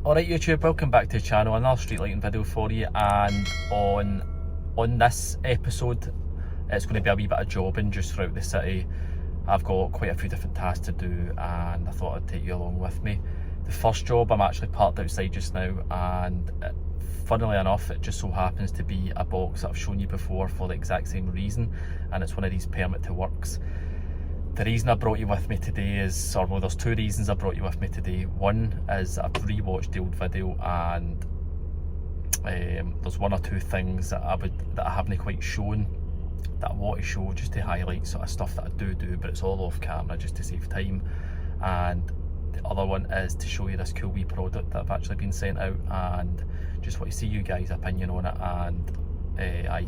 Alright YouTube, welcome back to the channel. Another street lighting video for you, and on this episode it's going to be a wee bit of jobbing just throughout the city. I've got quite a few different tasks to do and I thought I'd take you along with me. The first job, I'm actually parked outside just now, and funnily enough it just so happens to be a box that I've shown you before for the exact same reason, and it's one of these permit to works. The reason I brought you with me today is, or well, there's two reasons I brought you with me today. One is I've rewatched the old video, and there's one or two things that I haven't quite shown that I want to show, just to highlight sort of stuff that I do, but it's all off camera just to save time. And the other one is to show you this cool wee product that I've actually been sent out, and just want to see you guys' opinion on it, and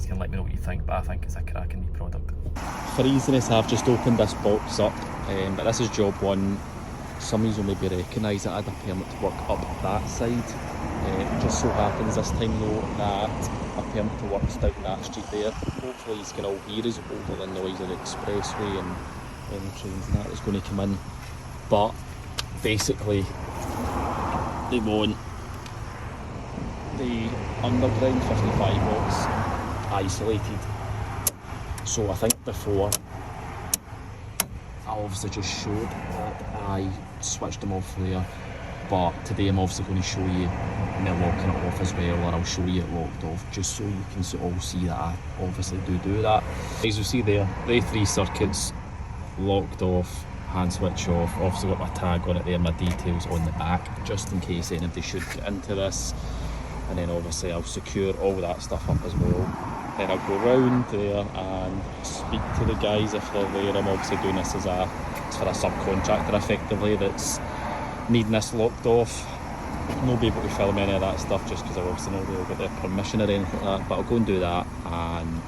you can let me know what you think, but I think it's a cracking wee product. For easiness, I've just opened this box up, but this is job one. Some of you will maybe recognise that I had a permit to work up that side. It just so happens this time though that a permit to work's down that street there. Hopefully you can all hear us over the noise of the expressway and any trains and that is going to come in. But basically they want the underground 55 volts isolated. So I think before I obviously just showed that I switched them off there, but today I'm obviously going to show you me locking it off as well, or I'll show you it locked off just so you can all see that I obviously do that. As you see there, the 3 circuits locked off, hand switch off. Obviously got my tag on it there, my details on the back just in case anybody should get into this. And then obviously I'll secure all that stuff up as well. Then I'll go round there and speak to the guys if they're there. I'm obviously doing this as for a subcontractor effectively that's needing this locked off. Not be able to film any of that stuff just because I obviously not really got their permission or anything like that, but I'll go and do that. And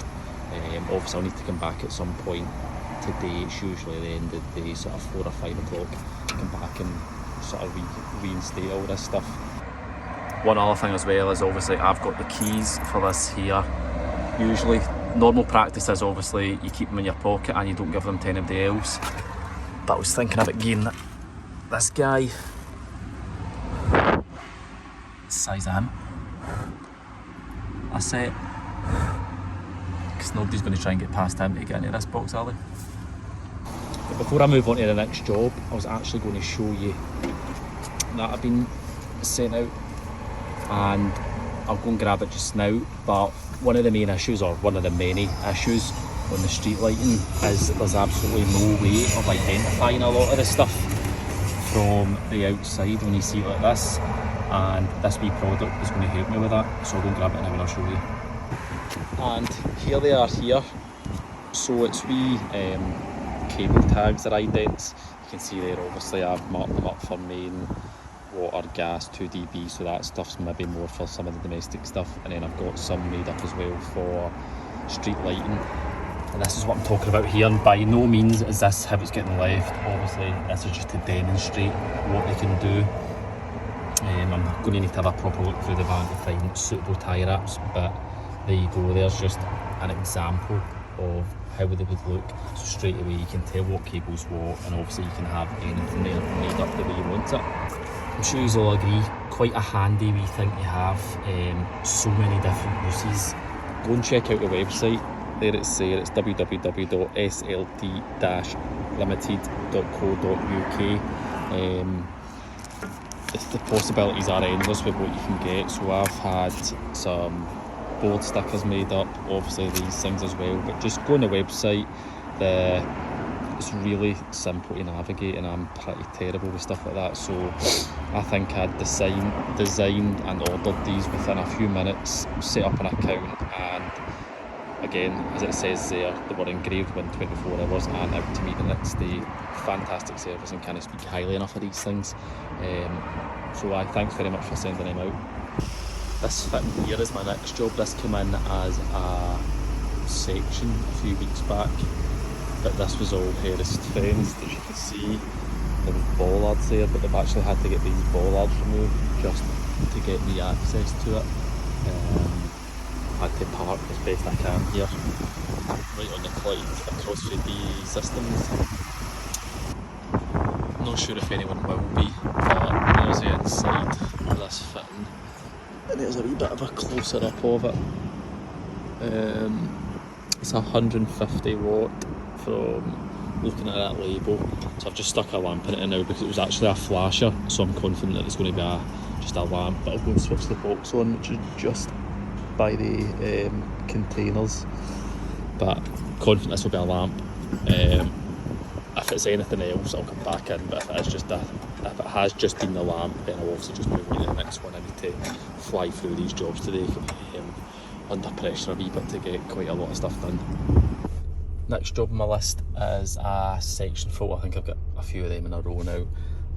obviously I'll need to come back at some point today. It's usually the end of the day, sort of 4 or 5 o'clock, come back and sort of reinstate all this stuff. One other thing as well is obviously I've got the keys for this here. Usually, normal practice is obviously you keep them in your pocket and you don't give them to anybody else. But I was thinking about getting this guy, the size of him, that's it. Because nobody's going to try and get past him to get into this box, are they? But before I move on to the next job, I was actually going to show you that I've been sent out, and I'll go and grab it just now. But one of the main issues, or one of the many issues on the street lighting, is that there's absolutely no way of identifying a lot of the stuff from the outside when you see it like this, and this wee product is going to help me with that. So I'll go and grab it now and I'll show you. And here they are here. So it's wee cable tags, they're idents. You can see there obviously I've marked them up for main, water, gas, 2 dB, so that stuff's maybe more for some of the domestic stuff, and then I've got some made up as well for street lighting. And this is what I'm talking about here, and by no means is this how it's getting left. Obviously this is just to demonstrate what they can do. I'm going to need to have a proper look through the van to find suitable tie wraps, but there you go, there's just an example of how they would look. So straight away you can tell what cable's what, and obviously you can have anything there made up the way you want it. I'm sure you all agree, quite a handy wee thing to have, so many different uses. Go and check out the website, there it's there, it's www.slt-limited.co.uk. The possibilities are endless with what you can get. So I've had some board stickers made up, obviously these things as well, but just go on the website. It's really simple to navigate, and I'm pretty terrible with stuff like that, so I think I'd designed and ordered these within a few minutes, set up an account, and again, as it says there, they were engraved within 24 hours and out to me the next day. Fantastic service, and can't speak highly enough of these things. So thanks very much for sending them out. This fitting here is my next job. This came in as a section a few weeks back, but this was all terraced fenced, as you can see. There was bollards there, but they've actually had to get these bollards removed just to get me access to it. I've had to park as best I can here, right on the climb across from the systems. Not sure if anyone will be, but there's the inside of this And there's a wee bit of a closer up of it. It's 150 watt from looking at that label. So I've just stuck a lamp in it now because it was actually a flasher, so I'm confident that it's going to be just a lamp. But I'll go and switch the box on, which is just by the containers. But confident this will be a lamp. If it's anything else, I'll come back in. But if it has just been the lamp, then I'll obviously just move on to the next one. I need to fly through these jobs today. Under pressure a wee bit to get quite a lot of stuff done. Next job on my list is a section fault. I think I've got a few of them in a row now,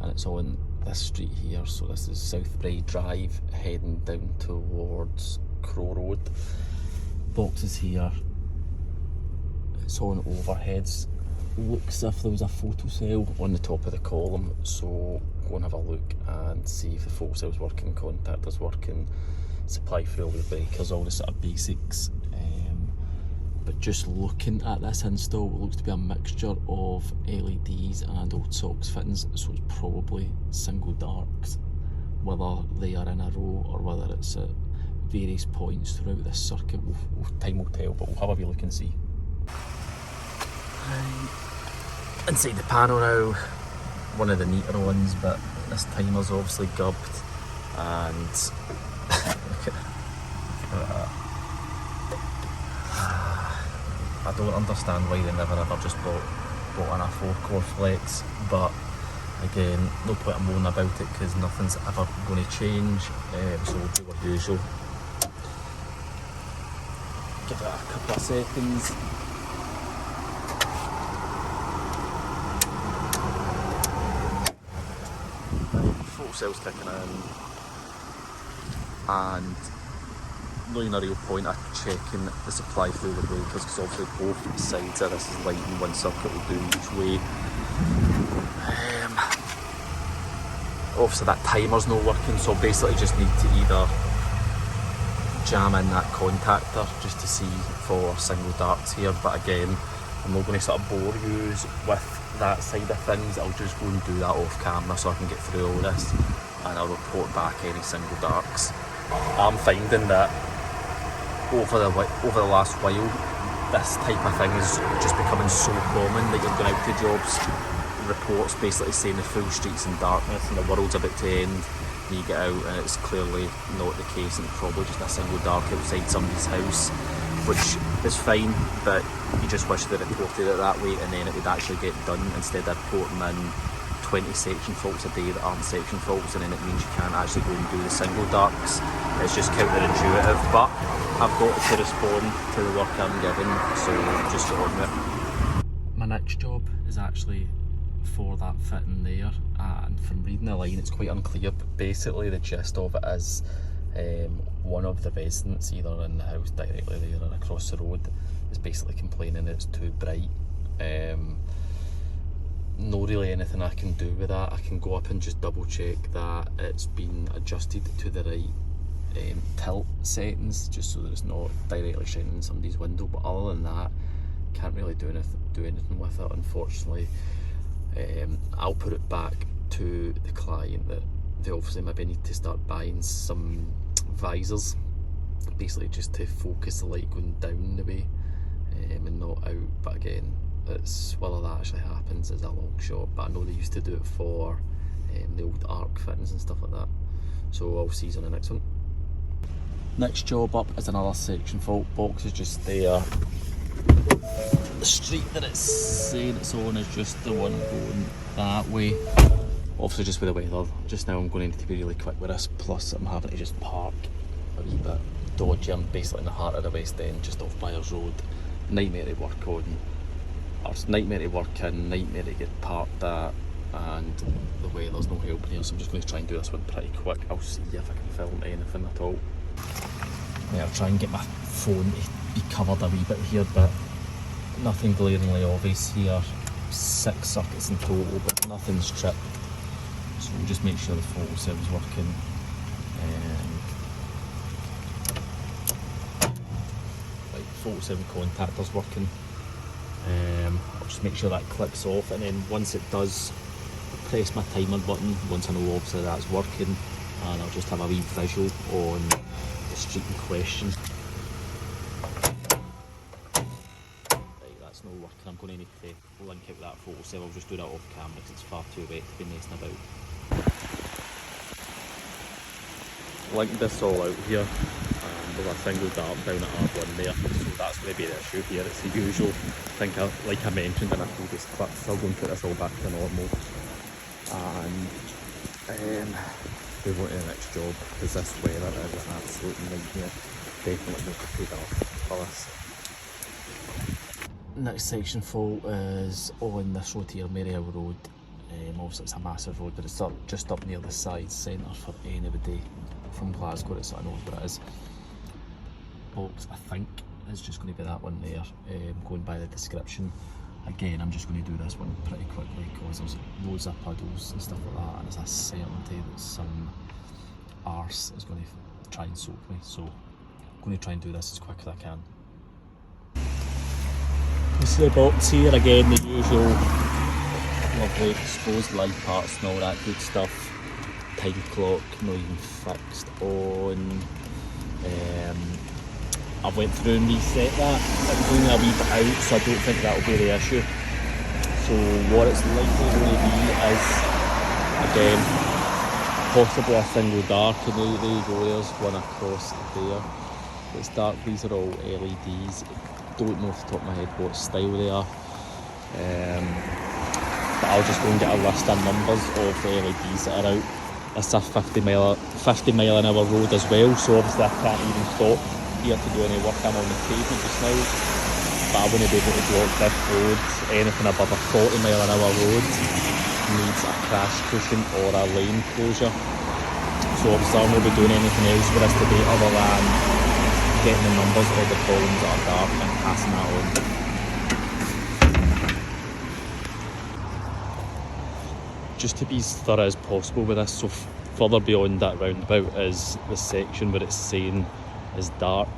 and it's on this street here. So this is South Bray Drive, heading down towards Crow Road. Boxes here. It's on overheads. Looks as if there was a photo cell on the top of the column, so go and have a look and see if the photo cell's working, contactor's working, supply through all the breakers, all the sort of basics. But just looking at this install, it looks to be a mixture of LEDs and old socks fittings, so it's probably single darks, whether they are in a row or whether it's at various points throughout this circuit. Time will tell, but we'll have a wee look and see. Inside the panel now, one of the neater ones, but this timer's obviously gubbed, and look at that. I don't understand why they never ever just bought in a 4-core flex, but again, no point in moaning about it because nothing's ever going to change, so we'll do our usual. Give it a couple of seconds. Full cell's kicking in, and no in a real point of checking the supply through the breakers because obviously both sides of this is lighting, one circuit will do each way. Obviously that timer's not working, so basically just need to either jam in that contactor just to see for single darks here, but again I'm not going to sort of bore you with that side of things. I'll just go and do that off camera so I can get through all this, and I'll report back any single darks. I'm finding that over the last while, this type of thing is just becoming so common that you're going out to jobs, reports basically saying the full street's in darkness and the world's about to end, and you get out and it's clearly not the case, and it's probably just a single dark outside somebody's house, which is fine, but you just wish they reported it that way and then it would actually get done, instead of reporting in 20 section faults a day that aren't section faults, and then it means you can't actually go and do the single darks. It's just counterintuitive, but I've got to respond to the work I'm given, so just get on with it. My next job is actually for that fitting there, and from reading the line it's quite unclear, but basically the gist of it is one of the residents, either in the house directly there or across the road, is basically complaining it's too bright. Not really anything I can do with that. I can go up and just double check that it's been adjusted to the right tilt settings, just so that it's not directly shining in somebody's window, but other than that can't really do anything with it, unfortunately. I'll put it back to the client that they obviously maybe need to start buying some visors, basically just to focus the light going down the way and not out, but again, it's whether that actually happens is a long shot, but I know they used to do it for the old arc fittings and stuff like that, so I'll see you on the next one. Next job up is another section fault. Box is just there. The street that it's saying it's on is just the one going that way. Obviously just with the weather, just now I'm going to need to be really quick with this, plus I'm having to just park a wee bit dodgy. I'm basically in the heart of the West End, just off Byers Road. Nightmare to work on, or nightmare to work in, nightmare to get parked at, and the weather's no helping here, so I'm just going to try and do this one pretty quick. I'll see if I can film anything at all. Yeah, I'll try and get my phone to be covered a wee bit here, but nothing glaringly obvious here. 6 circuits in total, but nothing's tripped. So we'll just make sure the photo cell's working. Right, photo cell contactor's working. I'll just make sure that clicks off, and then once it does, press my timer button. Once I know obviously that's working, and I'll just have a wee visual on the street in question. Right, that's not working. I'm going to need to link out that photo cell. I'll just do that off camera because it's far too wet to be messing about. Link this all out here, and with a single dart down at R1 there, so that's going to be the issue here. It's the usual. I think, like I mentioned in a previous clip, I'll go and put this all back to normal, and move on to the next job, because this weather is an absolute nightmare. Definitely not prepared enough for this. Next section fault is on this road here, Maryhill Road. Obviously it's a massive road, but it's just up near the side centre for anybody from Glasgow that sort of knows what it is. Box, I think, is just going to be that one there, going by the description. Again, I'm just going to do this one pretty quickly because there's loads of puddles and stuff like that, and it's a certainty that some arse is going to try and soak me, so I'm going to try and do this as quick as I can. You see the box here, again the usual lovely exposed live parts and all that good stuff. Time clock, not even fixed on. I went through and reset that. It was only a wee bit out, so I don't think that will be the issue. So what it's likely going to be is, again, possibly a single dark, and there you go, there's one across there. It's dark, these are all LEDs. Don't know off the top of my head what style they are. But I'll just go and get a list of numbers of the LEDs that are out. It's a 50 mile an hour road as well, so obviously I can't even stop here to do any work. I'm on the pavement just now, but I wouldn't be able to block this road. Anything above a 40 mile an hour road needs a crash cushion or a lane closure. So obviously I'll not be doing anything else for this today other than getting the numbers of the columns that are dark and passing that on. Just to be as thorough as possible with this, so further beyond that roundabout is the section where it's saying is dark.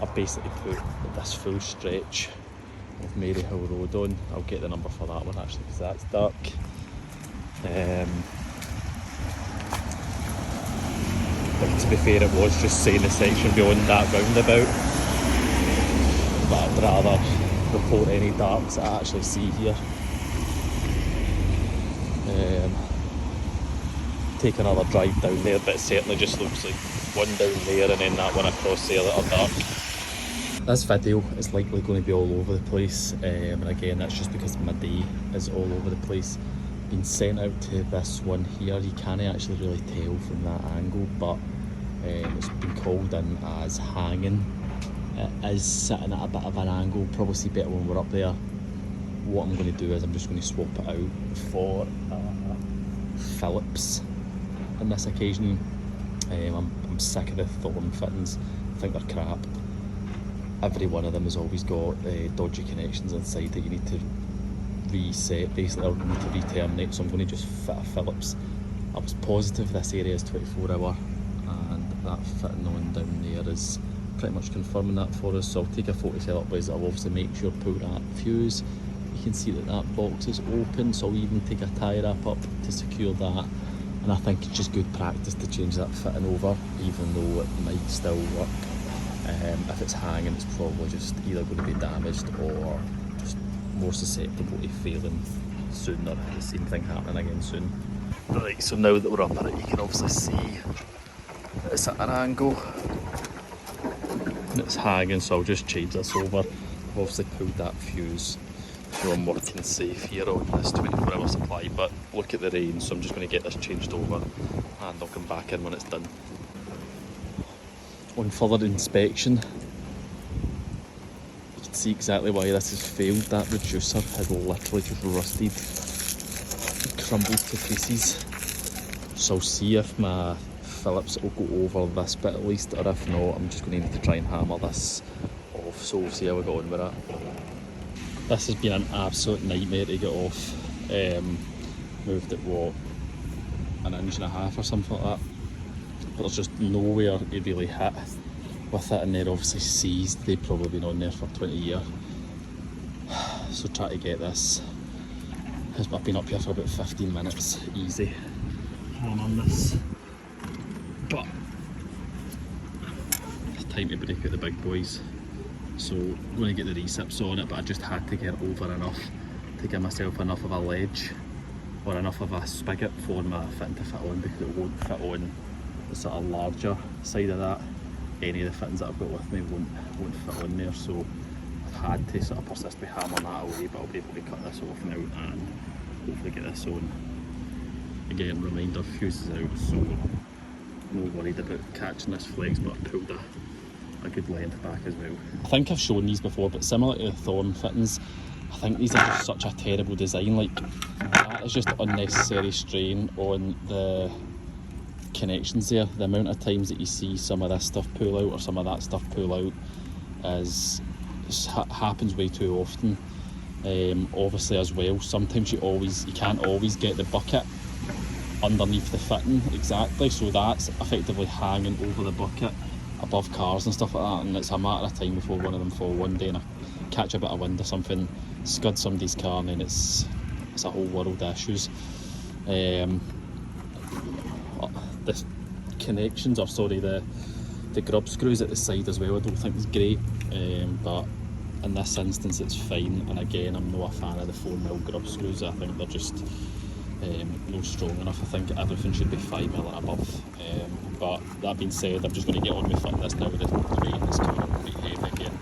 I've basically put this full stretch of Maryhill Road on. I'll get the number for that one actually because that's dark. But to be fair, it was just saying the section beyond that roundabout, but I'd rather report any darks that I actually see here. Take another drive down there, but it certainly just looks like one down there and then that one across there that are dark. This video is likely going to be all over the place, and again that's just because my day is all over the place. Been sent out to this one here, you can't actually really tell from that angle, but it's been called in as hanging. It is sitting at a bit of an angle, probably see better when we're up there. What I'm going to do is I'm just going to swap it out for Phillips on this occasion. I'm sick of the Thorn fittings, I think they're crap. Every one of them has always got dodgy connections inside that you need to reset, basically, or need to re-terminate, so I'm going to just fit a Phillips. I was positive this area is 24 hour, and that fitting on down there is pretty much confirming that for us, so I'll take a photo setup-wise. I'll obviously make sure pull that fuse. You can see that that box is open, so I'll even take a tie wrap up to secure that. And I think it's just good practice to change that fitting over, even though it might still work. If it's hanging, it's probably just either going to be damaged or just more susceptible to failing soon, or the same thing happening again soon. Right, so now that we're up at it, you can obviously see that it's at an angle and it's hanging, so I'll just change this over. I've obviously pulled that fuse, so I'm working safe here on this 24 hour supply, but look at the rain, so I'm just going to get this changed over and I'll come back in when it's done. On further inspection, you can see exactly why this has failed. That reducer had literally just rusted, crumbled to pieces. So I'll see if my Phillips will go over this bit at least, or if not, I'm just going to need to try and hammer this off, so we'll see how we go on with that. This has been an absolute nightmare to get off. Moved it, what, an inch and a half or something like that. But there's just nowhere to really hit with it, and they're obviously seized. They've probably been on there for 20 years. So try to get this. I've been up here for about 15 minutes, easy. And on this but it's time to break out the big boys. So I'm going to get the recips on it, but I just had to get over enough to give myself enough of a ledge or enough of a spigot for my fitting to fit on, because it won't fit on the sort of larger side of that. Any of the fittings that I've got with me won't fit on there, so I've had to sort of persist with hammering that away, but I'll be able to cut this off now and hopefully get this on. Again, reminder, fuse is out, so no worried about catching this flex, but I pulled a good length back as well. I think I've shown these before, but similar to the Thorn fittings, I think these are just such a terrible design. Like, that is just unnecessary strain on the connections there. The amount of times that you see some of this stuff pull out or some of that stuff pull out happens way too often. Obviously as well, sometimes you can't always get the bucket underneath the fitting exactly, so that's effectively hanging over the bucket above cars and stuff like that, and it's a matter of time before one of them fall one day and I catch a bit of wind or something, scud somebody's car, and then it's a whole world of issues. The connections, or sorry, the grub screws at the side as well, I don't think is great, but in this instance it's fine. And again, I'm not a fan of the 4mm grub screws. I think they're just not strong enough. I think everything should be 5mm and above. But that being said, I'm just going to get on with fitting this now. The rain is coming up quite heavy again.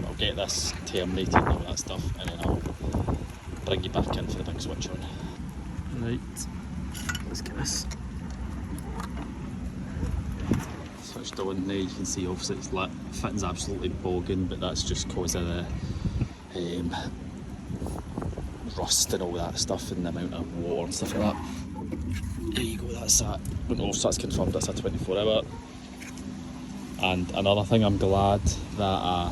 I'll get this terminated and all that stuff, and then I'll bring you back in for the big switch on. Right, let's get this switched on. Now you can see obviously it's lit. Fitting's absolutely bogging, but that's just because of the rust and all that stuff and the amount of water and stuff like that. There you go, that's that. But also that's confirmed that's a 24-hour. And another thing, I'm glad that I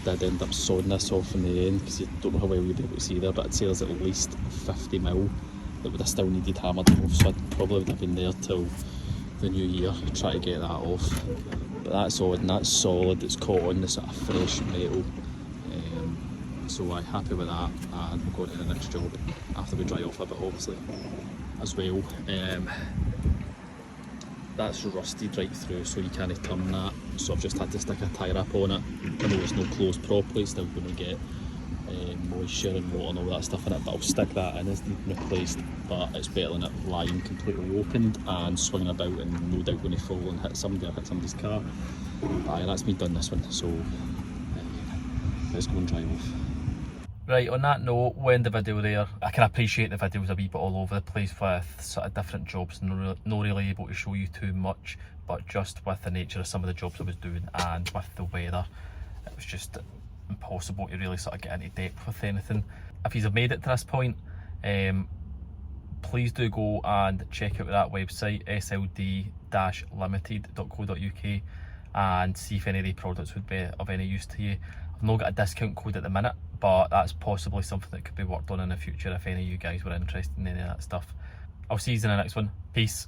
did end up sawing this off in the end, because you don't know how well you'll be able to see there, but I'd say there's at least 50mm that would have still needed hammered off, so I probably would have been there till the new year to try to get that off. But that's on, that's solid, it's caught on the sort of fresh metal. So I'm happy with that, and we'll go to the next job after we dry off a bit obviously as well. That's rusted right through, so you can't turn that, so I've just had to stick a tie wrap on it. I know it's not closed properly, still going to get moisture and water and all that stuff in it, but I'll stick that in as needing replaced. But it's better than it lying completely opened and swinging about and no doubt going to fall and hit somebody or hit somebody's car. Aye, that's me done this one, so let's go and dry off. Right, on that note, we'll end the video there. I can appreciate the video's a wee bit all over the place with sort of different jobs, not really able to show you too much, but just with the nature of some of the jobs I was doing and with the weather, it was just impossible to really sort of get into depth with anything. If you've made it to this point, please do go and check out that website, sld-limited.co.uk, and see if any of the products would be of any use to you. I've not got a discount code at the minute, but that's possibly something that could be worked on in the future if any of you guys were interested in any of that stuff. I'll see you in the next one. Peace.